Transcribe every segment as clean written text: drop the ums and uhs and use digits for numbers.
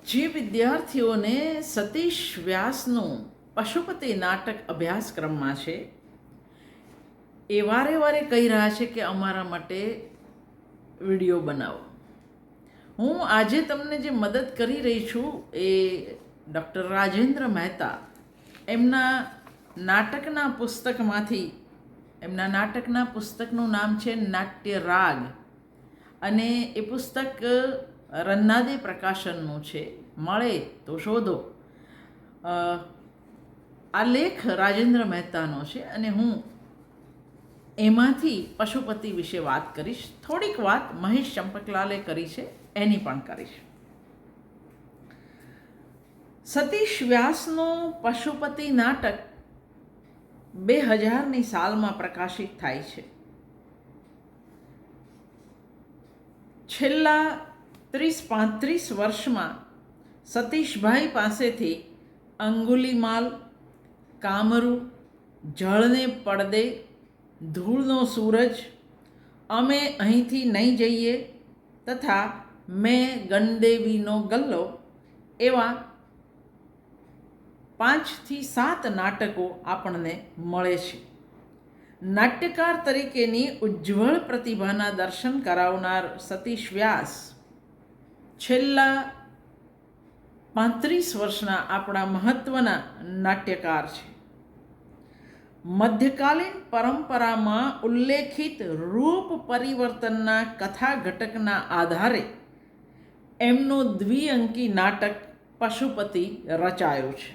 જે વિદ્યાર્થીઓને સતીશ વ્યાસનું પશુપતિ નાટક અભ્યાસક્રમમાં છે એ વારે વારે કહી રહ્યા છે કે અમારા માટે વિડીયો બનાવો. હું આજે તમને જે મદદ કરી રહી છું એ ડૉક્ટર રાજેન્દ્ર મહેતા એમના નાટકના પુસ્તકમાંથી, એમના નાટકના પુસ્તકનું નામ છે નાટ્ય રાગ, અને એ પુસ્તક રન્નાદે પ્રકાશનનું છે. મળે તો શોધો. આ લેખ રાજેન્દ્ર મહેતાનો છે અને હું એમાંથી પશુપતિ વિશે વાત કરીશ. થોડીક વાત મહેશ ચંપકલાલે કરી છે એની પણ કરીશ. સતીશ વ્યાસનું પશુપતિ નાટક 2000ની સાલમાં પ્રકાશિત થાય છે. છેલ્લા 30-35 વર્ષમાં સતીશભાઈ પાસેથી અંગુલીમાલ, કામરૂ, જળને પડદે, ધૂળનો સૂરજ, અમે અહીંથી નહીં જઈએ તથા મેં ગણદેવીનો ગલ્લો એવા 5 થી 7 નાટકો આપણને મળે છે. નાટ્યકાર તરીકેની ઉજ્જવળ પ્રતિભાના દર્શન કરાવનાર સતીશ વ્યાસ છેલ્લા 35 વર્ષના આપણા મહત્ત્વના નાટ્યકાર છે. મધ્યકાલીન પરંપરામાં ઉલ્લેખિત રૂપ પરિવર્તનના કથા ઘટકના આધારે એમનું દ્વિઅંકી નાટક પશુપતિ રચાયું છે.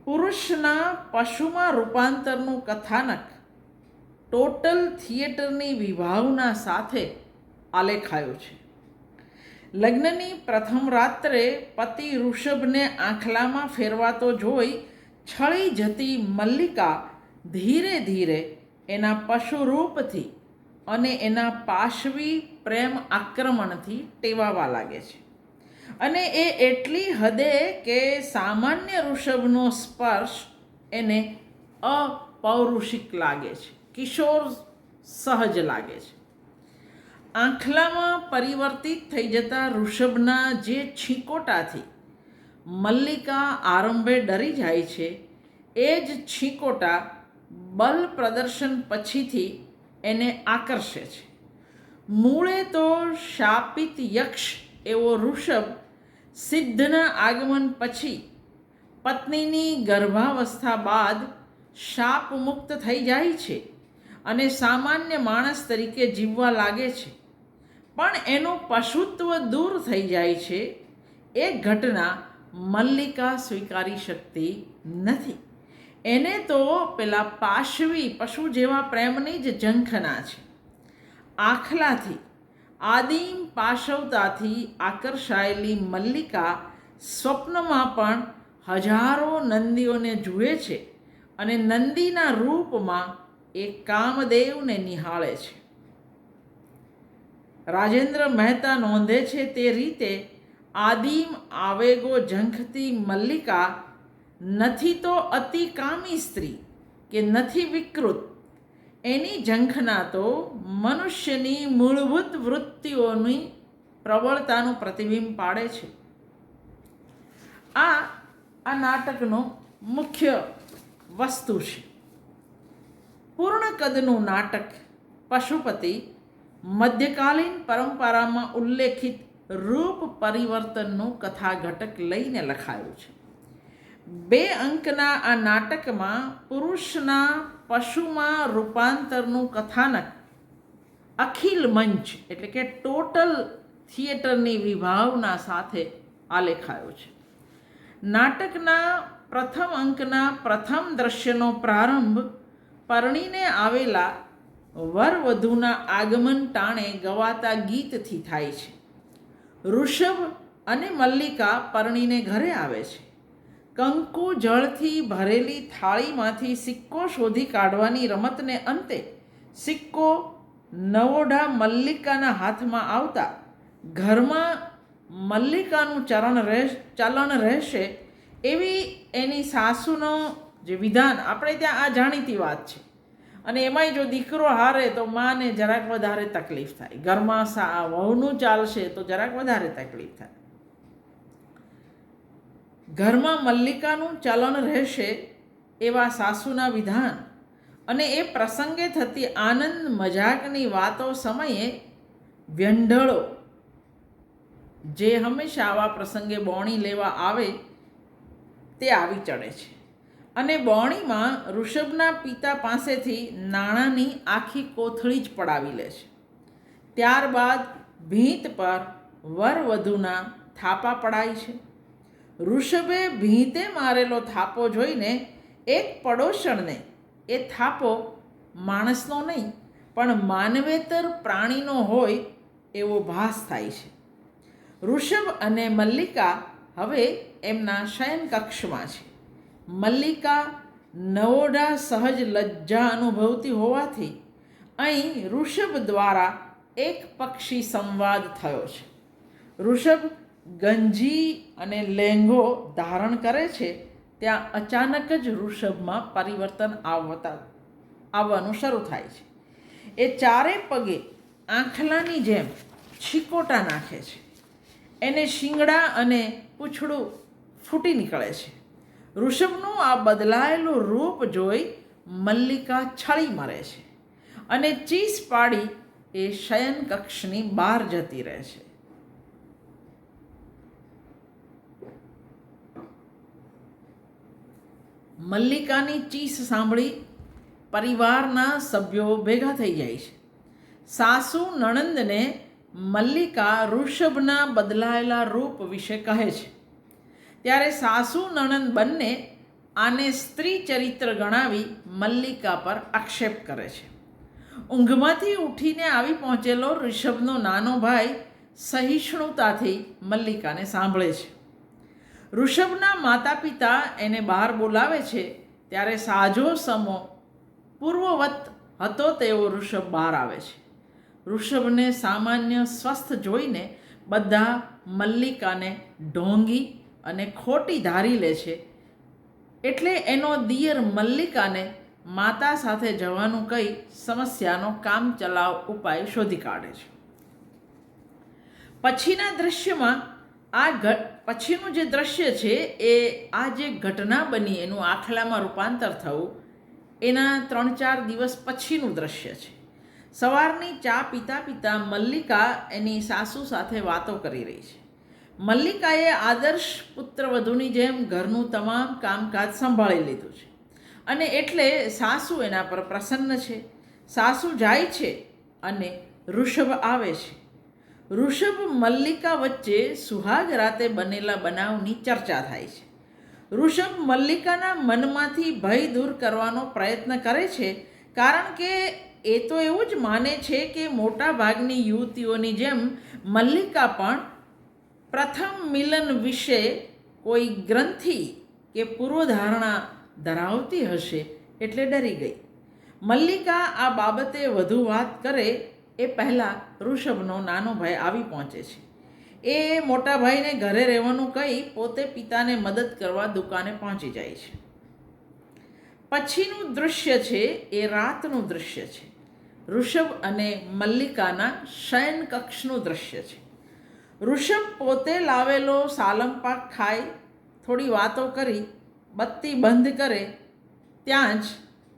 પુરુષના પશુમાં રૂપાંતરનું કથાનક ટોટલ થિયેટરની વિભાવના સાથે આલેખાયું છે. લગ્નની પ્રથમ રાત્રે પતિ ઋષભને આંખલામાં ફેરવાતો જોઈ છળી જતી મલ્લિકા ધીરે ધીરે એના પશુરૂપથી અને એના પાશવી પ્રેમ આક્રમણથી ટેવાવા લાગે છે, અને એ એટલી હદે કે સામાન્ય ઋષભનો સ્પર્શ એને અપૌરુષિક લાગે છે, કિશોર સહજ લાગે છે. આંખલામાં પરિવર્તિત થઈ જતા ઋષભના જે છીકોટાથી મલ્લિકા આરંભે ડરી જાય છે, એ જ છીકોટા બલ પ્રદર્શન પછીથી એને આકર્ષે છે. મૂળે તો શાપિત યક્ષ એવો ઋષભ સિદ્ધના આગમન પછી પત્નીની ગર્ભાવસ્થા બાદ શાપ મુક્ત થઈ જાય છે અને સામાન્ય માણસ તરીકે જીવવા લાગે છે, પણ એનું પશુત્વ દૂર થઈ જાય છે. એ ઘટના મલ્લિકા સ્વીકારી શકતી નથી. એને તો પેલા પાશવી પશુ જેવા પ્રેમની જ ઝંખના છે. આખલાથી, આદિમ પાશવતાથી આકર્ષાયેલી મલ્લિકા સ્વપ્નમાં પણ હજારો નંદીઓને જુએ છે અને નંદીના રૂપમાં એ કામદેવને નિહાળે છે. રાજેન્દ્ર મહેતા નોંધે છે તે રીતે આદિમ આવેગો ઝંખતી મલ્લિકા નથી તો અતિકામી સ્ત્રી કે નથી વિકૃત. એની ઝંખના તો મનુષ્યની મૂળભૂત વૃત્તિઓની પ્રબળતાનું પ્રતિબિંબ પાડે છે. આ નાટકનો મુખ્ય વસ્તુ છે. પૂર્ણ કદનું નાટક પશુપતિ મધ્યકાલીન પરંપરામાં ઉલ્લેખિત રૂપ પરિવર્તનનું કથા ઘટક લઈને લખાયું છે. 2 અંકના આ નાટકમાં પુરુષના પશુમાં રૂપાંતરનું કથાનક અખિલ મંચ એટલે કે ટોટલ થિયેટરની વિભાવના સાથે આલેખાયો છે. નાટકના પ્રથમ અંકના પ્રથમ દ્રશ્યનો પ્રારંભ પરણીને આવેલા વરવધૂના આગમન ટાણે ગવાતા ગીતથી થાય છે. ઋષભ અને મલ્લિકા પરણીને ઘરે આવે છે. કંકુ જળથી ભરેલી થાળીમાંથી સિક્કો શોધી કાઢવાની રમતને અંતે સિક્કો નવોઢા મલ્લિકાના હાથમાં આવતા ઘરમાં મલ્લિકાનું ચલણ રહેશે એવી એની સાસુનો જે વિધાન, આપણે ત્યાં આ જાણીતી વાત છે. અને એમાંય જો દીકરો હારે તો માને જરાક વધારે તકલીફ થાય. ઘરમાં વહુનું ચાલશે તો જરાક વધારે તકલીફ થાય. ઘરમાં મલ્લિકાનું ચલણ રહેશે એવા સાસુના વિધાન અને એ પ્રસંગે થતી આનંદ મજાકની વાતો સમયે વ્યંઢળો, જે હંમેશા આવા પ્રસંગે બોણી લેવા આવે તે આવી ચડે છે અને બોણીમાં ઋષભના પિતા પાસેથી નાણાંની આખી કોથળી જ પડાવી લે છે. ત્યારબાદ ભીંત પર વર વધુના થાપા પડાય છે. ઋષભે ભીંતે મારેલો થાપો જોઈને એક પડોશણને એ થાપો માણસનો નહીં પણ માનવેતર પ્રાણીનો હોય એવો ભાસ થાય છે. ઋષભ અને મલ્લિકા હવે એમના શયનકક્ષમાં છે. મલ્લિકા નવોઢા સહજ લજ્જા અનુભવતી હોવાથી અહીં ઋષભ દ્વારા એક પક્ષી સંવાદ થયો છે. ઋષભ ગંજી અને લેંઘો ધારણ કરે છે ત્યાં અચાનક જ ઋષભમાં પરિવર્તન આવવાનું શરૂ થાય છે. એ ચારે પગે આંખલાની જેમ છીકોટા નાખે છે. એને શિંગડા અને પૂંછડું ફૂટી નીકળે છે. ઋષભનું આ બદલાયેલું રૂપ જોઈ મલ્લિકા છળી મરે છે અને ચીસ પાડી એ શયનકક્ષની બહાર જતી રહે છે. મલ્લિકાની ચીસ સાંભળી પરિવારના સભ્યો ભેગા થઈ જાય છે. સાસુ નણંદને મલ્લિકા ઋષભના બદલાયેલા રૂપ વિશે કહે છે. ત્યારે સાસુ નણંદ બંને આને સ્ત્રી ચરિત્ર ગણાવી મલ્લિકા પર આક્ષેપ કરે છે. ઊંઘમાંથી ઉઠીને આવી પહોંચેલો ઋષભનો નાનો ભાઈ સહિષ્ણુતાથી મલ્લિકાને સાંભળે છે. ઋષભના માતા પિતા એને બહાર બોલાવે છે ત્યારે સાજો સમો પૂર્વવત હતો તેવો ઋષભ બહાર આવે છે. ઋષભને સામાન્ય સ્વસ્થ જોઈને બધા મલ્લિકાને ઢોંગી અને ખોટી ધારી લે છે. એટલે એનો દિયર મલ્લિકાને માતા સાથે જવાનું કહી સમસ્યાનો કામચલાઉ ઉપાય શોધી કાઢે છે. પછીના દૃશ્યમાં પછીનું જે દૃશ્ય છે એ આ જે ઘટના બની એનું આખલામાં રૂપાંતર થવું એના 3-4 દિવસ પછીનું દૃશ્ય છે. સવારની ચા પીતા પીતા મલ્લિકા એની સાસુ સાથે વાતો કરી રહી છે. મલ્લિકાએ આદર્શ પુત્રવધૂની જેમ ઘરનું તમામ કામકાજ સંભાળી લીધું છે અને એટલે સાસુ એના પર પ્રસન્ન છે. સાસુ જાય છે અને ઋષભ આવે છે. ઋષભ મલ્લિકા વચ્ચે સુહાગ રાતે બનેલા બનાવની ચર્ચા થાય છે. ઋષભ મલ્લિકાના મનમાંથી ભય દૂર કરવાનો પ્રયત્ન કરે છે કારણ કે એ તો એવું જ માને છે કે મોટા ભાગની યુવતીઓની જેમ મલ્લિકા પણ પ્રથમ મિલન વિશે કોઈ ગ્રંથિ કે પૂર્વધારણા ધરાવતી હશે એટલે ડરી ગઈ. મલ્લિકા આ બાબતે વધુ વાત કરે એ પહેલાં ઋષભનો નાનો ભાઈ આવી પહોંચે છે. એ મોટા ભાઈને ઘરે રહેવાનું કહી પોતે પિતાને મદદ કરવા દુકાને પહોંચી જાય છે. પછીનું દૃશ્ય છે એ રાતનું દૃશ્ય છે. ઋષભ અને મલ્લિકાના શયનકક્ષનું દૃશ્ય છે. ઋષભ પોતે લાવેલો સાલમપાક ખાઈ થોડી વાતો કરી બત્તી બંધ કરે ત્યાં જ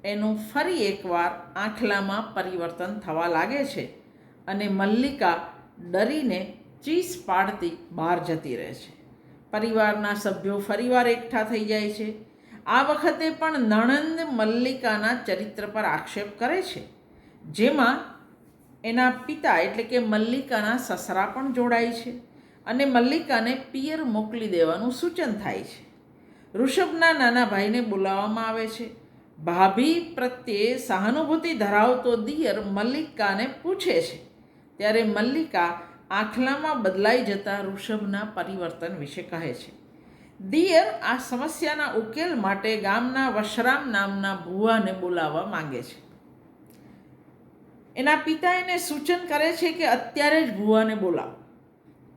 એનું ફરી એકવાર આંખલામાં પરિવર્તન થવા લાગે છે અને મલ્લિકા ડરીને ચીસ પાડતી બહાર જતી રહે છે. પરિવારના સભ્યો ફરીવાર એકઠા થઈ જાય છે. આ વખતે પણ નણંદ મલ્લિકાના ચરિત્ર પર આક્ષેપ કરે છે, જેમાં એના પિતા એટલે કે મલ્લિકાના સસરા પણ જોડાય છે અને મલ્લિકાને પિયર મોકલી દેવાનું સૂચન થાય છે. ઋષભના નાના ભાઈને બોલાવવામાં આવે છે. ભાભી પ્રત્યે સહાનુભૂતિ ધરાવતો દિયર મલ્લિકાને પૂછે છે ત્યારે મલ્લિકા આંખલામાં બદલાઈ જતા ઋષભના પરિવર્તન વિશે કહે છે. દિયર આ સમસ્યાના ઉકેલ માટે ગામના વશરામ નામના ભુવાને બોલાવવા માંગે છે. એના પિતા એને સૂચન કરે છે કે અત્યારે જ ભુવાને બોલાવો.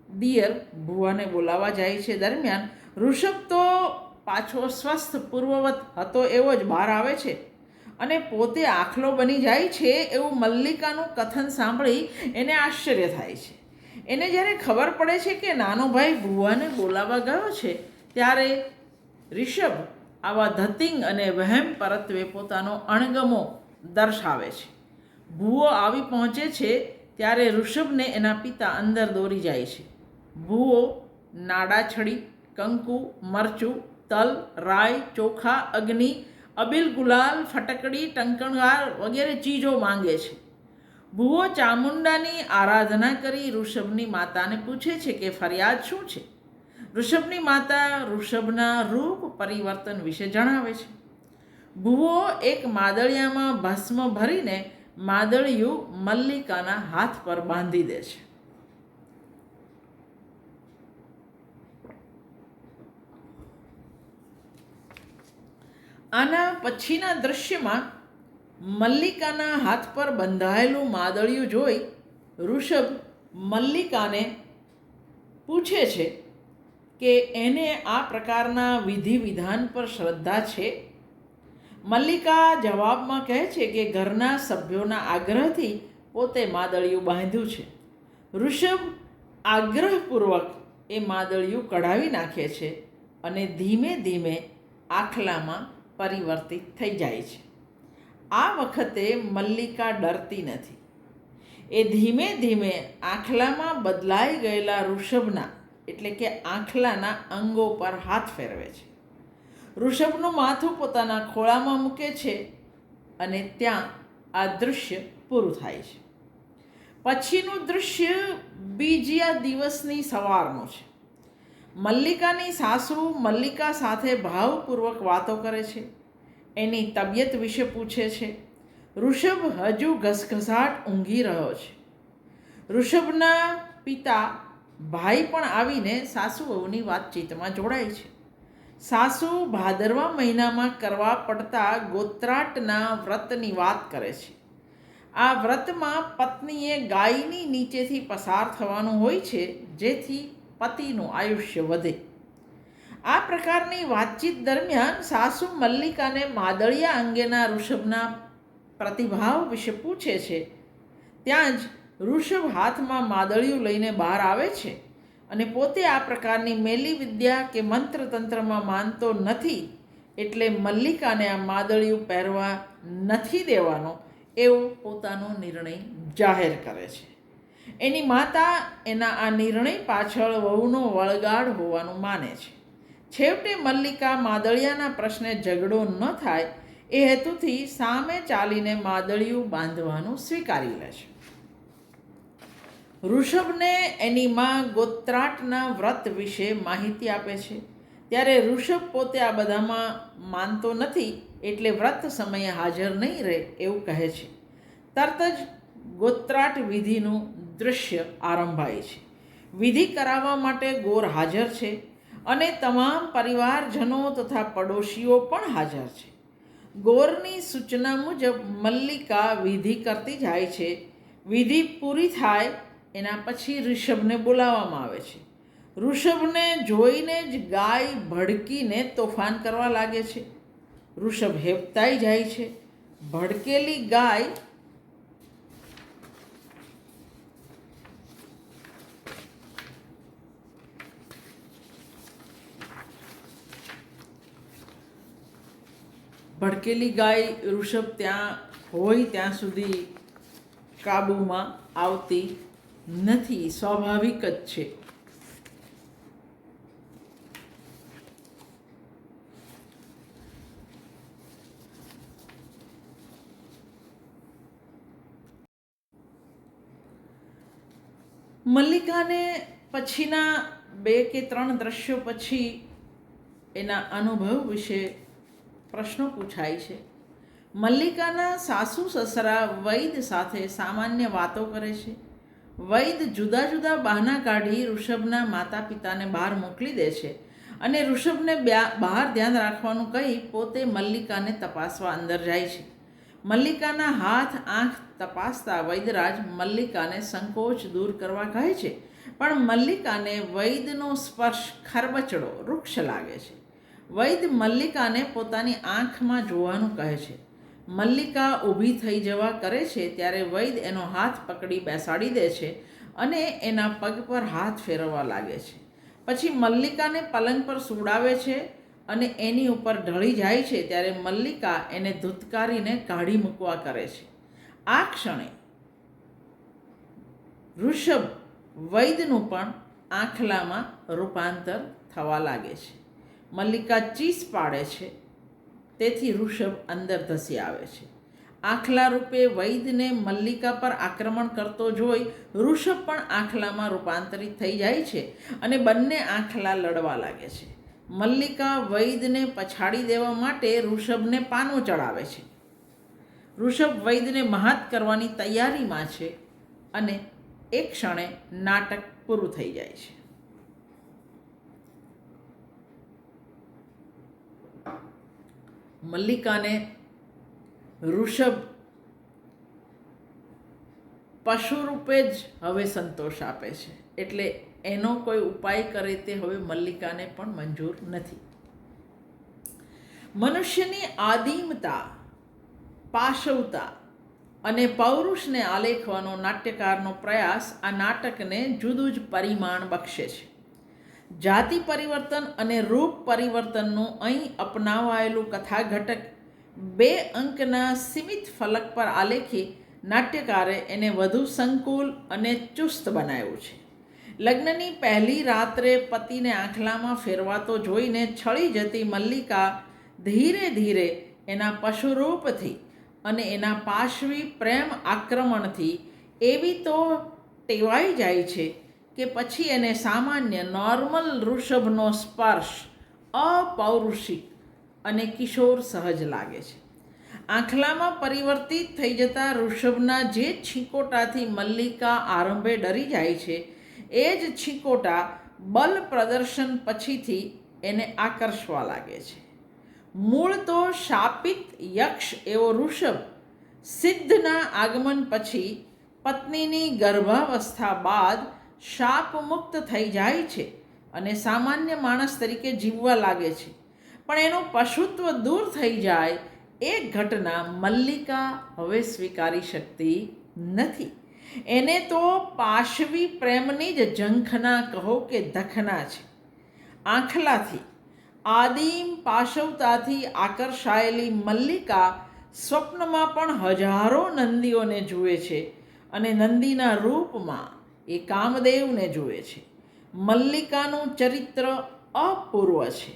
દિયર ભુવાને બોલાવવા જાય છે. દરમિયાન ઋષભ તો પાછો સ્વસ્થ પૂર્વવત હતો એવો જ બહાર આવે છે અને પોતે આખલો બની જાય છે એવું મલ્લિકાનું કથન સાંભળી એને આશ્ચર્ય થાય છે. એને જ્યારે ખબર પડે છે કે નાનો ભાઈ ભુવાને બોલાવવા ગયો છે ત્યારે ઋષભ આવા ધતિંગ અને વહેમ પરત્વે પોતાનો અણગમો દર્શાવે છે. ભૂવો આવી પહોંચે છે ત્યારે ઋષભને એના પિતા અંદર દોરી જાય છે. ભૂવો નાડાછડી, કંકુ, મરચું, તલ, રાઈ, ચોખા, અગ્નિ, અબીલ, ગુલાલ, ફટકડી, ટંકણગાર વગેરે ચીજો માંગે છે. ભૂવો ચામુંડાની આરાધના કરી ઋષભની માતાને પૂછે છે કે ફરિયાદ શું છે. ઋષભની માતા ઋષભના રૂપ પરિવર્તન વિશે જણાવે છે. ભૂવો એક માદળિયામાં ભસ્મ ભરીને માદળિયું મલ્લિકાના હાથ પર બાંધી દે છે. આના પછીના દૃશ્યમાં મલ્લિકાના હાથ પર બંધાયેલું માદળિયું જોઈ ઋષભ મલ્લિકાને પૂછે છે કે એને આ પ્રકારના વિધિ વિધાન પર શ્રદ્ધા છે. મલ્લિકા જવાબમાં કહે છે કે ઘરના સભ્યોના આગ્રહથી પોતે માદળિયું બાંધ્યું છે. ઋષભ આગ્રહપૂર્વક એ માદળિયું કઢાવી નાખે છે અને ધીમે ધીમે આખલામાં પરિવર્તિત થઈ જાય છે. આ વખતે મલ્લિકા ડરતી નથી. એ ધીમે ધીમે આખલામાં બદલાઈ ગયેલા ઋષભના એટલે કે આખલાના અંગો પર હાથ ફેરવે છે. ઋષભનું માથું પોતાના ખોળામાં મૂકે છે અને ત્યાં આ દૃશ્ય પૂરું થાય છે. પછીનું દૃશ્ય બીજા દિવસની સવારનું છે. મલ્લિકાની સાસુ મલ્લિકા સાથે ભાવપૂર્વક વાતો કરે છે. એની તબિયત વિશે પૂછે છે. ઋષભ હજુ ઘસઘસાટ ઊંઘી રહ્યો છે. ઋષભના પિતા ભાઈ પણ આવીને સાસુ વહુની વાતચીતમાં જોડાય છે. સાસુ ભાદરવા મહિનામાં કરવા પડતા ગોત્રાટના વ્રતની વાત કરે છે. આ વ્રતમાં પત્નીએ ગાયની નીચેથી પસાર થવાનું હોય છે જેથી પતિનું આયુષ્ય વધે. આ પ્રકારની વાતચીત દરમિયાન સાસુ મલ્લિકાને માદળિયા અંગેના ઋષભના પ્રતિભાવ વિશે પૂછે છે. ત્યાં જ ઋષભ હાથમાં માદળિયું લઈને બહાર આવે છે અને પોતે આ પ્રકારની મેલી વિદ્યા કે મંત્ર તંત્રમાં માનતો નથી એટલે મલ્લિકાને આ માદળિયું પહેરવા નથી દેવાનો એવો પોતાનો નિર્ણય જાહેર કરે છે. એની માતા એના આ નિર્ણય પાછળ વહુનો વળગાડ હોવાનું માને છે. છેવટે મલ્લિકા માદળિયાના પ્રશ્ને ઝઘડો ન થાય એ હેતુથી સામે ચાલીને માદળિયું બાંધવાનું સ્વીકારી લે છે. ઋષભને એની માં ગોત્રાટના વ્રત વિશે માહિતી આપે છે. ત્યારે ઋષભ પોતે આ બધામાં માનતો નથી એટલે વ્રત સમયે હાજર નહીં રહે એવું કહે છે. તરત જ ગોત્રાટ વિધિનું દૃશ્ય આરંભાય છે. વિધિ કરાવવા માટે ગોર હાજર છે અને તમામ પરિવારજનો તથા પડોશીઓ પણ હાજર છે. ગોરની સૂચના મુજબ મલ્લિકા વિધિ કરતી જાય છે. વિધિ પૂરી થાય એના પછી ઋષભને બોલાવવામાં આવે છે. ઋષભને જોઈને જ ગાય ભડકીને તોફાન કરવા લાગે છે. ઋષભ હેબતાઈ જાય છે. ભડકેલી ગાય ઋષભ ત્યાં હોય ત્યાં સુધી કાબૂમાં આવતી નથી. સ્વાભાવિક જ છે. મલ્લિકાને પછીના 2 કે 3 દ્રશ્યો પછી એના અનુભવ વિશે પ્રશ્નો પૂછાય છે. મલ્લિકાના સાસુ સસરા વૈદ સાથે સામાન્ય વાતો કરે છે. વૈદ જુદા જુદા બહાના કાઢી ઋષભના માતા પિતાને બહાર મોકલી દે છે અને ઋષભને બહાર ધ્યાન રાખવાનું કહી પોતે મલ્લિકાને તપાસવા અંદર જાય છે. મલ્લિકાના હાથ આંખ તપાસતા વૈદરાજ મલ્લિકાને સંકોચ દૂર કરવા કહે છે, પણ મલ્લિકાને વૈદનો સ્પર્શ ખરબચડો વૃક્ષ લાગે છે. વૈદ મલ્લિકાને પોતાની આંખમાં જોવાનું કહે છે. મલ્લિકા ઊભી થઈ જવા કરે છે ત્યારે વૈદ એનો હાથ પકડી બેસાડી દે છે અને એના પગ પર હાથ ફેરવવા લાગે છે. પછી મલ્લિકાને પલંગ પર સુવડાવે છે અને એની ઉપર ઢળી જાય છે ત્યારે મલ્લિકા એને ધૂતકારીને કાઢી મૂકવા કરે છે. આ ક્ષણે ઋષભ વૈદનું પણ આંખલામાં રૂપાંતર થવા લાગે છે. મલ્લિકા ચીસ પાડે છે તેથી ઋષભ અંદર ધસી આવે છે. આંખલા રૂપે વૈદને મલ્લિકા પર આક્રમણ કરતો જોઈ ઋષભ પણ આંખલામાં રૂપાંતરિત થઈ જાય છે અને બંને આંખલા લડવા લાગે છે. મલ્લિકા વૈદને પછાડી દેવા માટે ઋષભને પાનો ચડાવે છે. ઋષભ વૈદને મહાત કરવાની તૈયારીમાં છે અને એક ક્ષણે નાટક પૂરું થઈ જાય છે. મલ્લિકાને ઋષભ પશુ રૂપે જ હવે સંતોષ આપે છે, એટલે એનો કોઈ ઉપાય કરે તે હવે મલ્લિકાને પણ મંજૂર નથી. મનુષ્યની આદિમતા, પાશવતા અને પૌરુષને આલેખવાનો નાટ્યકારનો પ્રયાસ આ નાટકને જુદું જ પરિમાણ બક્ષે છે. જાતિ પરિવર્તન અને રૂપ પરિવર્તનનું અહીં અપનાવાયેલું કથાઘટક 2 અંકના સીમિત ફલક પર આલેખી નાટ્યકારે એને વધુ સંકુલ અને ચુસ્ત બનાવ્યું છે. લગ્નની પહેલી રાત્રે પતિને આંખલામાં ફેરવાતો જોઈને છળી જતી મલ્લિકા ધીરે ધીરે એના પશુરૂપથી અને એના પાશવી પ્રેમ આક્રમણથી એવી તો ટેવાઈ જાય છે કે પછી એને સામાન્ય નોર્મલ ઋષભનો સ્પર્શ અપૌરુષિક અને કિશોર સહજ લાગે છે. આંખલામાં પરિવર્તિત થઈ જતા ઋષભના જે છીકોટાથી મલ્લિકા આરંભે ડરી જાય છે એ જ છીકોટા બલ પ્રદર્શન પછીથી એને આકર્ષવા લાગે છે. મૂળ તો શાપિત યક્ષ એવો ઋષભ સિદ્ધના આગમન પછી પત્નીની ગર્ભાવસ્થા બાદ શાપ મુક્ત થઈ જાય છે અને સામાન્ય માણસ તરીકે જીવવા લાગે છે. પણ એનું પશુત્વ દૂર થઈ જાય એ ઘટના મલ્લિકા હવે સ્વીકારી શકતી નથી. એને તો પાશવી પ્રેમની જ ઝંખના કહો કે દખના છે. આંખલાથી આદિમ પાશવતાથી આકર્ષાયેલી મલ્લિકા સ્વપ્નમાં પણ હજારો નંદીઓને જુએ છે અને નંદીના રૂપમાં એ કામદેવને જુએ છે. મલ્લિકાનું ચરિત્ર અપૂર્વ છે.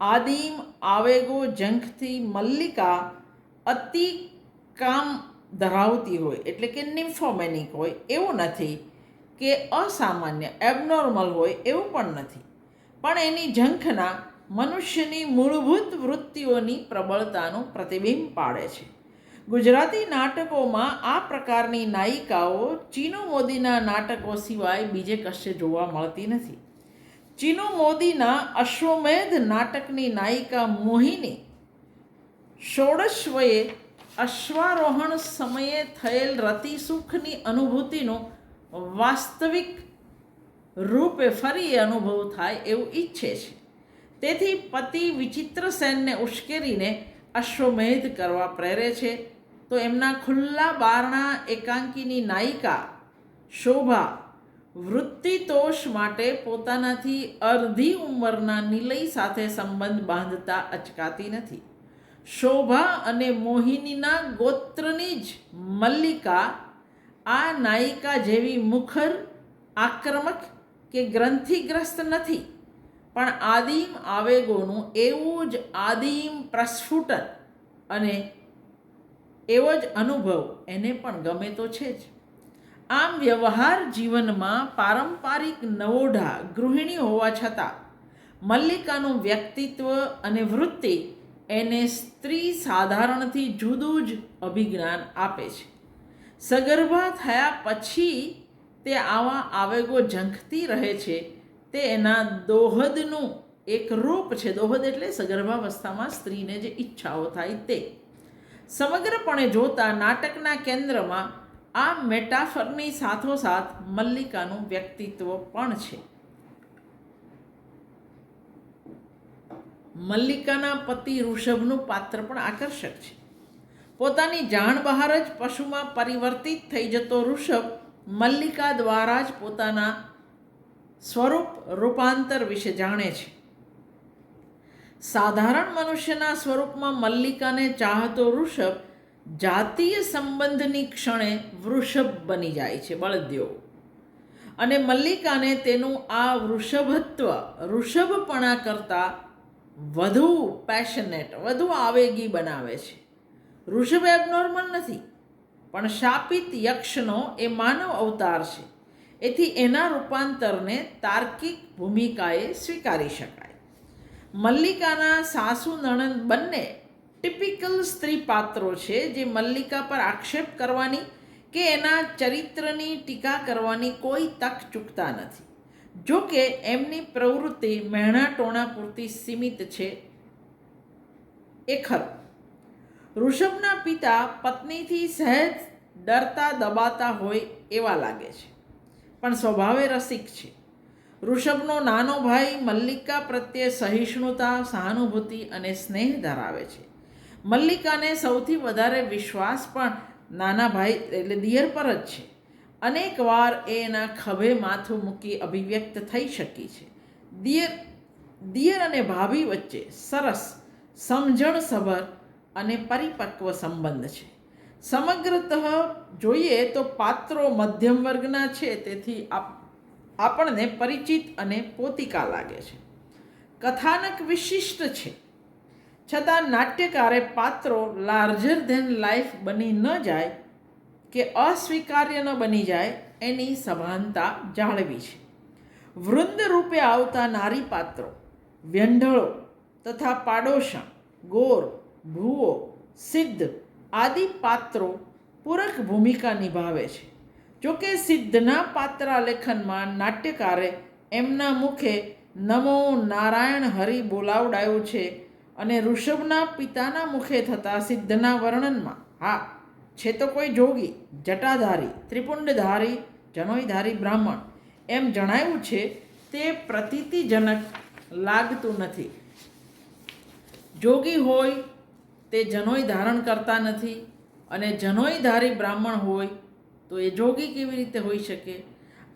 આદિમ આવેગો ઝંખથી મલ્લિકા અતિ કામ ધરાવતી હોય, એટલે કે નિમ્ફોમેનિક હોય એવું નથી કે અસામાન્ય એબનોર્મલ હોય એવું પણ નથી. પણ એની ઝંખના મનુષ્યની મૂળભૂત વૃત્તિઓની પ્રબળતાનું પ્રતિબિંબ પાડે છે. ગુજરાતી નાટકોમાં આ પ્રકારની નાયિકાઓ ચીનુ મોદીના નાટકો સિવાય બીજે કશે જોવા મળતી નથી. ચીનુ મોદીના અશ્વમેધ નાટકની નાયિકા મોહિની 16 વયે અશ્વારોહણ સમયે થયેલ રતિસુખની અનુભૂતિનું વાસ્તવિક રૂપે ફરી અનુભવ થાય એવું ઈચ્છે છે. તેથી પતિ વિચિત્રસેનને ઉશ્કેરીને અશ્વમેધ કરવા પ્રેરે છે તો એમના ખુલ્લા બારણા એકાંકીની નાયિકા શોભા વૃત્તિતોષ માટે પોતાનાથી અડધી ઉંમરના નિલય સાથે સંબંધ બાંધતા અચકાતી નથી. શોભા અને મોહિનીના ગોત્રની જ મલ્લિકા આ નાયિકા જેવી મુખર, આક્રમક કે ગ્રંથિગ્રસ્ત નથી, પણ આદિમ આવેગોનું એવું જ આદિમ પ્રસ્ફુટન અને એવો જ અનુભવ એને પણ ગમે તો છે જ. આમ વ્યવહાર જીવનમાં પારંપારિક નવોઢા ગૃહિણી હોવા છતાં મલ્લિકાનું વ્યક્તિત્વ અને વૃત્તિ એને સ્ત્રી સાધારણથી જુદું જ અભિજ્ઞાન આપે છે. સગર્ભા થયા પછી તે આવા આવેગો ઝંખતી રહે છે તે એના દોહદનું એક રૂપ છે. દોહદ એટલે સગર્ભાવસ્થામાં સ્ત્રીને જે ઈચ્છાઓ થાય તે. સમગ્રપણે જોતા નાટકના કેન્દ્રમાં આ મેટાફરની સાથોસાથ મલ્લિકાનું વ્યક્તિત્વ પણ છે. મલ્લિકાના પતિ ઋષભનું પાત્ર પણ આકર્ષક છે. પોતાની જાણ બહાર જ પશુમાં પરિવર્તિત થઈ જતો ઋષભ મલ્લિકા દ્વારા જ પોતાના સ્વરૂપ રૂપાંતર વિશે જાણે છે. સાધારણ મનુષ્યના સ્વરૂપમાં મલ્લિકાને ચાહતો વૃષભ જાતીય સંબંધની ક્ષણે વૃષભ બની જાય છે, બળદ્યો. અને મલ્લિકાને તેનું આ વૃષભત્વ વૃષભપણા કરતાં વધુ પેશનેટ, વધુ આવેગી બનાવે છે. વૃષભ એબનોર્મલ નથી, પણ શાપિત યક્ષનો એ માનવ અવતાર છે. એથી એના રૂપાંતરને તાર્કિક ભૂમિકાએ સ્વીકારી શકાય. મલ્લિકાના સાસુ નણંદ બંને ટિપિકલ સ્ત્રી પાત્રો છે, જે મલ્લિકા પર આક્ષેપ કરવાની કે એના ચરિત્રની ટીકા કરવાની કોઈ તક ચૂકતા નથી. જો કે એમની પ્રવૃત્તિ મહેણા ટોણા પૂરતી સીમિત છે એ ખરું. વૃષભના પિતા પત્નીથી સહેજ ડરતા દબાતા હોય એવા લાગે છે, પણ સ્વભાવે રસિક છે. વૃષભનો નાનો ભાઈ મલ્લિકા પ્રત્યે સહિષ્ણુતા, સહાનુભૂતિ અને સ્નેહ ધરાવે છે. મલ્લિકાને સૌથી વધારે વિશ્વાસ પણ નાના ભાઈ એટલે દિયર પર જ છે. અનેક વાર એના ખભે માથું મૂકી અભિવ્યક્ત થઈ શકી છે. દિયર અને ભાભી વચ્ચે સરસ, સમજણસભર અને પરિપક્વ સંબંધ છે. સમગ્રતઃ જોઈએ તો પાત્રો મધ્યમ વર્ગના છે, તેથી આપણને પરિચિત અને પોતિકા લાગે છે. કથાનક વિશિષ્ટ છે, છતાં નાટ્યકારે પાત્રો લાર્જર ધેન લાઈફ બની ન જાય કે અસ્વીકાર્ય ન બની જાય એની સભાનતા જાળવી છે. વૃંદ રૂપે આવતા નારી પાત્રો, વ્યંઢળો તથા પાડોશા, ગોર, ભૂવો, સિદ્ધ આદિ પાત્રો પૂરક ભૂમિકા નિભાવે છે. જોકે સિદ્ધના પાત્રાલેખનમાં નાટ્યકારે એમના મુખે નમો નારાયણ હરિ બોલાવડાયું છે, અને ઋષભના પિતાના મુખે થતા સિદ્ધના વર્ણનમાં હા છે તો કોઈ જોગી, જટાધારી, ત્રિપુંડધારી, જનોઈધારી બ્રાહ્મણ એમ જણાવ્યું છે, તે પ્રતીતિજનક લાગતું નથી. જોગી હોય તે જનોઈ ધારણ કરતા નથી, અને જનોઈધારી બ્રાહ્મણ હોય તો એ જોગી કેવી રીતે હોઈ શકે?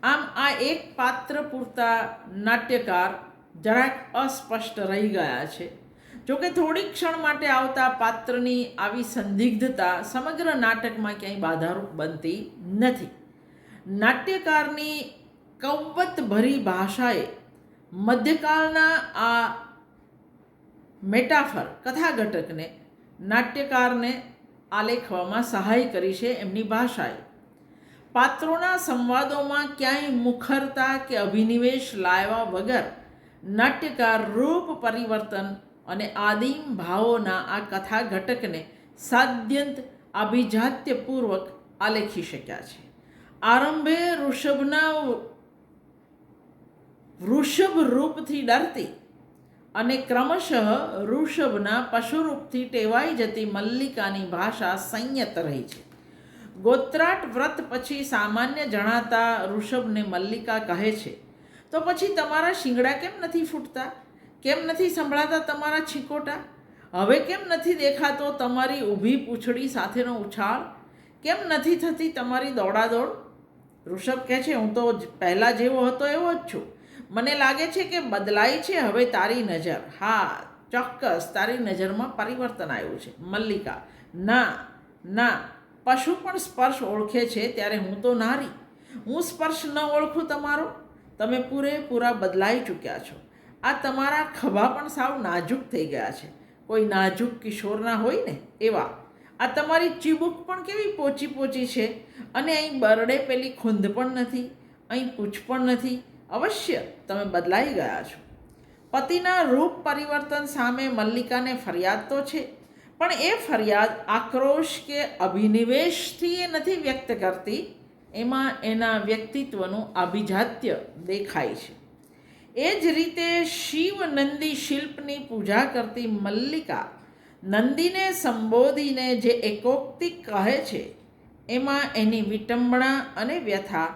આમ આ એક પાત્ર પૂરતા નાટ્યકાર જરાક અસ્પષ્ટ રહી ગયા છે. જોકે થોડીક ક્ષણ માટે આવતા પાત્રની આવી સંદિગ્ધતા સમગ્ર નાટકમાં ક્યાંય બાધારૂપ બનતી નથી. નાટ્યકારની કૌવતભરી ભાષાએ મધ્યકાળના આ મેટાફર કથાઘટકને નાટ્યકારને આલેખવામાં સહાય કરી છે એમની ભાષાએ. પાત્રોના સંવાદોમાં ક્યાંય મુખરતા કે અભિનિવેશ લાવ્યા વગર નાટ્યકાર રૂપ પરિવર્તન અને આદિમ ભાવોના આ કથા ઘટકને સાદ્યંત આભિજાત્યપૂર્વક આલેખી શક્યા છે. આરંભે વૃષભ રૂપથી ડરતી અને ક્રમશઃ ઋષભના પશુરૂપથી ટેવાઈ જતી મલ્લિકાની ભાષા સંયત રહી છે. ગોત્રાટ વ્રત પછી સામાન્ય જણાતા ઋષભને મલ્લિકા કહે છે, તો પછી તમારા શિંગડા કેમ નથી ફૂટતા? કેમ નથી સંભળાતા તમારા છીકોટા? હવે કેમ નથી દેખાતો તમારી ઊભી પૂંછડી સાથેનો ઉછાળ? કેમ નથી થતી તમારી દોડાદોડ? ઋષભ કહે છે, હું તો પહેલાં જેવો હતો એવો જ છું. મને લાગે છે કે બદલાઈ છે હવે તારી નજર. હા, ચોક્કસ તારી નજરમાં પરિવર્તન આવ્યું છે. મલ્લિકા: ના ના, પશુ પણ સ્પર્શ ઓળખે છે, ત્યારે હું તો નારી. હું સ્પર્શ ન ઓળખું તમારો? તમે પૂરેપૂરા બદલાઈ ચૂક્યા છો. આ તમારા ખભા પણ સાવ નાજુક થઈ ગયા છે, કોઈ નાજુક કિશોરના હોય ને એવા. આ તમારી ચીબુક પણ કેવી પોચી પોચી છે, અને અહીં બરડે પેલી ખૂંદ પણ નથી, અહીં પૂંછ પણ નથી. અવશ્ય તમે બદલાઈ ગયા છો. પતિના રૂપ પરિવર્તન સામે મલ્લિકાને ફરિયાદ તો છે, પણ એ ફરિયાદ આક્રોશ કે અભિનિવેશથી એ નથી વ્યક્ત કરતી. એમાં એના વ્યક્તિત્વનું આભિજાત્ય દેખાય છે. એ જ રીતે શિવ નંદી શિલ્પની પૂજા કરતી મલ્લિકા નંદીને સંબોધીને જે એકોક્તિ કહે છે, એમાં એની વિટંબણા અને વ્યથા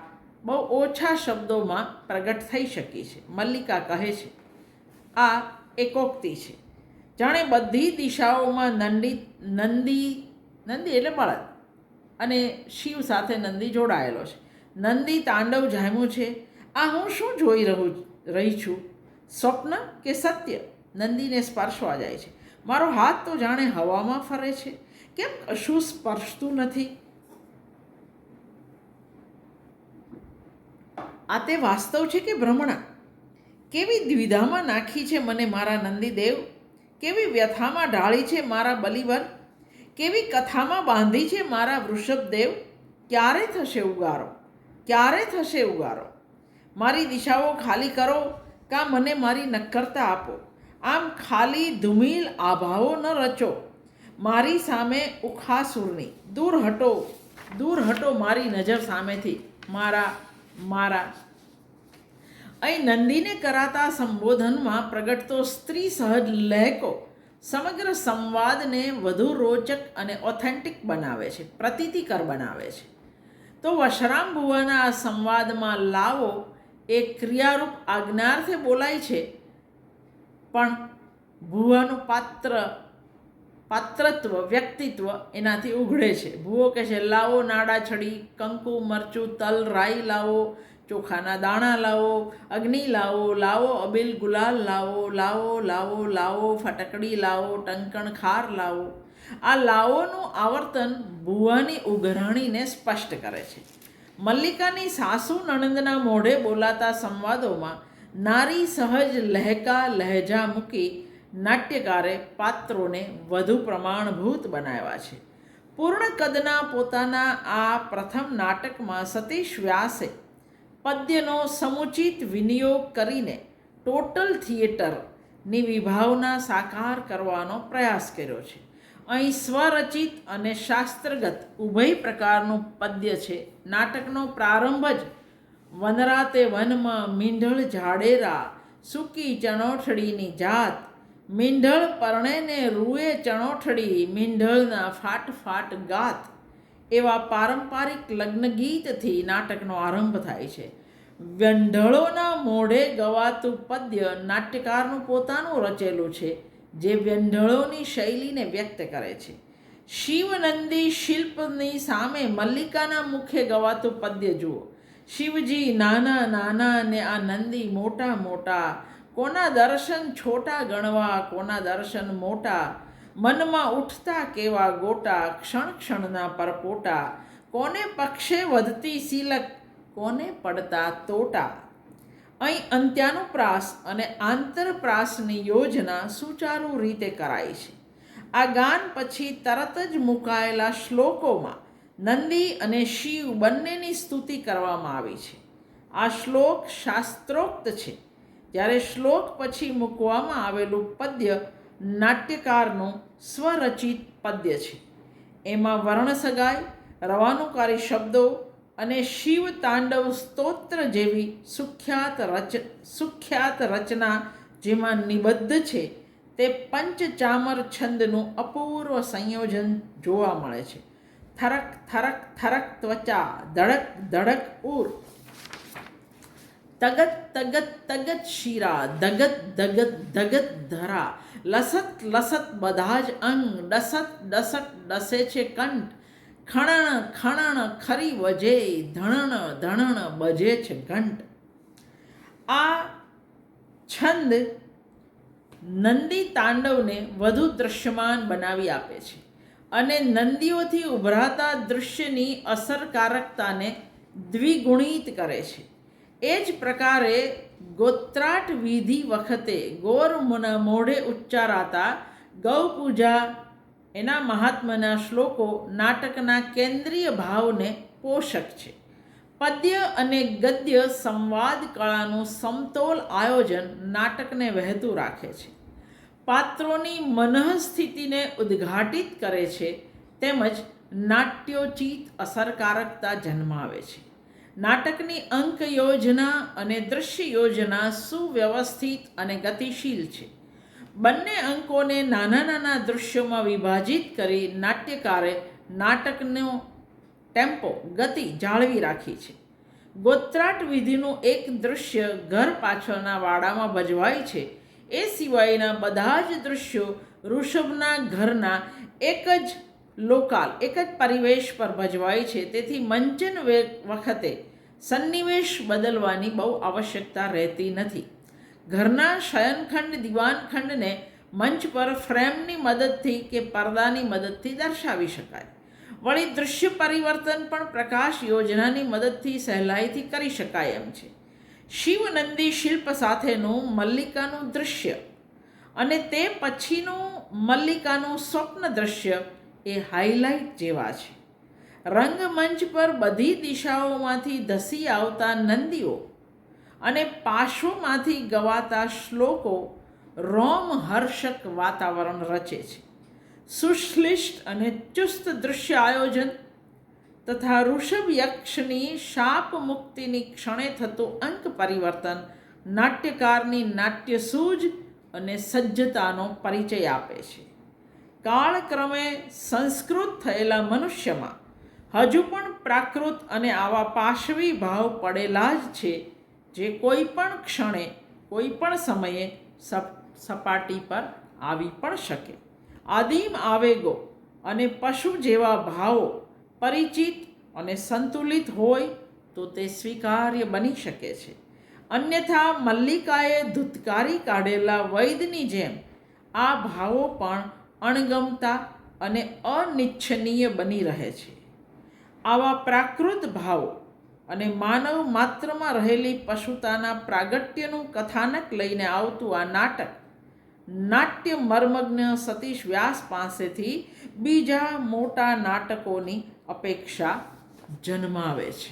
બહુ ઓછા શબ્દોમાં પ્રગટ થઈ શકી છે. મલ્લિકા કહે છે, આ એકોક્તિ છે. જાણે બધી દિશાઓમાં નંદી એટલે બળદ, અને શિવ સાથે નંદી જોડાયેલો છે. નંદી તાંડવ જામ્યું છે. આ હું શું જોઈ રહી છું? સ્વપ્ન કે સત્ય? નંદીને સ્પર્શવા જાય છે. મારો હાથ તો જાણે હવામાં ફરે છે. કેમ કશું સ્પર્શતું નથી? આ તે વાસ્તવ છે કે ભ્રમણા? કેવી દ્વિધામાં નાખી છે મને મારા નંદીદેવ! કેવી વ્યથામાં ઢાળી છે મારા બલિવર! કેવી કથામાં બાંધી છે મારા વૃષભદેવ! ક્યારે થશે ઉગારો? ક્યારે થશે ઉગારો? મારી દિશાઓ ખાલી કરો, કાં મને મારી નક્કરતા આપો. આમ ખાલી ધૂમિલ આભાઓ ન રચો મારી સામે ઉખાસુરની. દૂર હટો મારી નજર સામેથી. મારા અહીં નંદીને કરાતા સંબોધનમાં પ્રગટતો સ્ત્રી સહજ લહેકો સમગ્ર સંવાદને વધુ રોચક અને ઓથેન્ટિક બનાવે છે, પ્રતીતિકર બનાવે છે. તો વશરામ ભુવાના આ સંવાદમાં લાવો એ ક્રિયારૂપ આજ્ઞાર્થે બોલાય છે, પણ ભુવાનું પાત્રત્વ વ્યક્તિત્વ એનાથી ઉઘડે છે. ભુવો કહે છે, લાવો નાડા છડી, કંકુ મરચું તલ રાઈ લાવો, ચોખાના દાણા લાવો, અગ્નિ લાવો, લાવો અબીલ ગુલાલ લાવો, લાવો ફટકડી લાવો, ટંકણ ખાર લાવો. આ લાવોનું આવર્તન ભુવાની ઉઘરાણીને સ્પષ્ટ કરે છે. મલ્લિકાની સાસુ નણંદના મોઢે બોલાતા સંવાદોમાં નારી સહજ લહેકા લહેજા મૂકી નાટ્યકારે પાત્રોને વધુ પ્રમાણભૂત બનાવ્યા છે. પૂર્ણ કદના પોતાના આ પ્રથમ નાટકમાં સતીશ વ્યાસે પદ્યનો સમુચિત વિનિયોગ કરીને ટોટલ થિયેટરની વિભાવના સાકાર કરવાનો પ્રયાસ કર્યો છે. અહીં સ્વરચિત અને શાસ્ત્રગત ઉભય પ્રકારનું પદ્ય છે. નાટકનો પ્રારંભ જ વનરાતે વનમાં મીંઢળ ઝાડેરા સૂકી ચણોઠડીની જાત, મીંઢળ પરણેને રૂએ ચણોઠડી, મીંઢળના ફાટ ગાત એવા પારંપારિક લગ્ન ગીતથી નાટકનો આરંભ થાય છે. વ્યંઢળોના મોઢે ગવાતું પદ્ય નાટ્યકારનું પોતાનું રચેલું છે, જે વ્યંઢળોની શૈલીને વ્યક્ત કરે છે. શિવનંદી શિલ્પની સામે મલ્લિકાના મુખે ગવાતું પદ્ય જુઓ. શિવજી નાના ને આ નંદી મોટા, કોના દર્શન છોટા ગણવા, કોના દર્શન મોટા, મનમાં ઉઠતા કેવા ગોટા, ક્ષણના પરપોટા, કોને પક્ષે વધતી સિલક, કોને પડતા તોટા. અહીં અંત્યાનુપ્રાસ અને આંતરપ્રાસની યોજના સુચારુ રીતે કરાઈ છે. આ ગાન પછી તરત જ મુકાયેલા શ્લોકોમાં નંદી અને શિવ બંનેની સ્તુતિ કરવામાં આવી છે. આ શ્લોક શાસ્ત્રોક્ત છે, જ્યારે શ્લોક પછી મૂકવામાં આવેલું પદ્ય નાટ્યકારનું સ્વરચિત પદ્ય છે. એમાં વર્ણસગાઈ, રવાનુકારી શબ્દો અને શિવ તાંડવ સ્તોત્ર જેવી સુખ્યાત રચના જેમાં નિબદ્ધ છે, તે પંચચામર છંદનું અપૂર્વ સંયોજન જોવા મળે છે. થરક ત્વચા, ધડક ધડક ઉર, તગત શીરા, ધગત ધરા, લસત બધા જ અંગ, ડસક ડસે છે કંઠ, ખણણ ખરી વજે, ધણણ બજે છે ઘંટ. આ છંદ નંદી તાંડવને વધુ દૃશ્યમાન બનાવી આપે છે અને નંદીઓથી ઉભરાતા દૃશ્યની અસરકારકતાને દ્વિગુણિત કરે છે. એ જ પ્રકારે ગોત્રાટ વિધિ વખતે ગોર મોઢે ઉચ્ચારાતા ગૌપૂજા એના મહાત્મ્યના શ્લોકો નાટકના કેન્દ્રીય ભાવને પોષક છે. પદ્ય અને ગદ્ય સંવાદ કળાનું સમતોલ આયોજન નાટકને વહેતું રાખે છે, પાત્રોની મનઃસ્થિતિને ઉદ્ઘાટિત કરે છે, તેમજ નાટ્યોચિત અસરકારકતા જન્માવે છે. નાટકની અંક યોજના અને દૃશ્ય યોજના સુવ્યવસ્થિત અને ગતિશીલ છે. બંને અંકોને નાના દૃશ્યોમાં વિભાજિત કરી નાટ્યકારે નાટકનો ટેમ્પો, ગતિ જાળવી રાખી છે. ગોત્રાટ વિધિનું એક દૃશ્ય ઘર પાછળના વાડામાં ભજવાય છે. એ સિવાયના બધા જ દૃશ્યો ઋષભના ઘરના એક જ પરિવેશ પર ભજવાય છે. તેથી મંચન વખતે સન્નિવેશ બદલવાની બહુ આવશ્યકતા રહેતી નથી. ઘરના શયનખંડ દીવાનખંડને મંચ પર ફ્રેમની મદદથી કે પડદાની મદદથી દર્શાવી શકાય. વળી દૃશ્ય પરિવર્તન પણ પ્રકાશ યોજનાની મદદથી સહેલાઈથી કરી શકાય એમ છે. શિવનંદી શિલ્પ સાથેનું મલ્લિકાનું દૃશ્ય અને તે પછીનું મલ્લિકાનું સ્વપ્ન દૃશ્ય એ હાઇલાઇટ જેવા છે. રંગમંચ પર બધી દિશાઓમાંથી ધસી આવતા નંદીઓ અને પાર્શ્વમાંથી ગવાતા શ્લોકો રોમહર્ષક વાતાવરણ રચે છે. સુશ્લિષ્ટ અને ચુસ્ત દૃશ્ય આયોજન તથા ઋષભ યક્ષની શાપ મુક્તિની ક્ષણે થતું અંક પરિવર્તન નાટ્યકારની નાટ્ય સૂઝ અને સજ્જતાનો પરિચય આપે છે. કાળક્રમે સંસ્કૃત થયેલા મનુષ્યમાં હજુ પણ પ્રાકૃત અને આવા પાશવી ભાવ પડેલા જ છે, જે કોઈ પણ ક્ષણે કોઈ પણ સમયે સપાટી પર આવી પણ શકે. આદિમ આવેગો અને પશુ જેવા ભાવો પરિચિત અને સંતુલિત હોય તો તે સ્વીકાર્ય બની શકે છે. અન્યથા મલ્લિકાએ ધૂતકારી કાઢેલા વૈદની જેમ આ ભાવો પણ અણગમતા અને અનિચ્છનીય બની રહે છે. આવા પ્રાકૃત ભાવો અને માનવ માત્રમાં રહેલી પશુતાના પ્રાગટ્યનું કથાનક લઈને આવતું આ નાટક નાટ્ય મર્મજ્ઞ સતીશ વ્યાસ પાસેથી બીજા મોટા નાટકોની અપેક્ષા જન્માવે છે.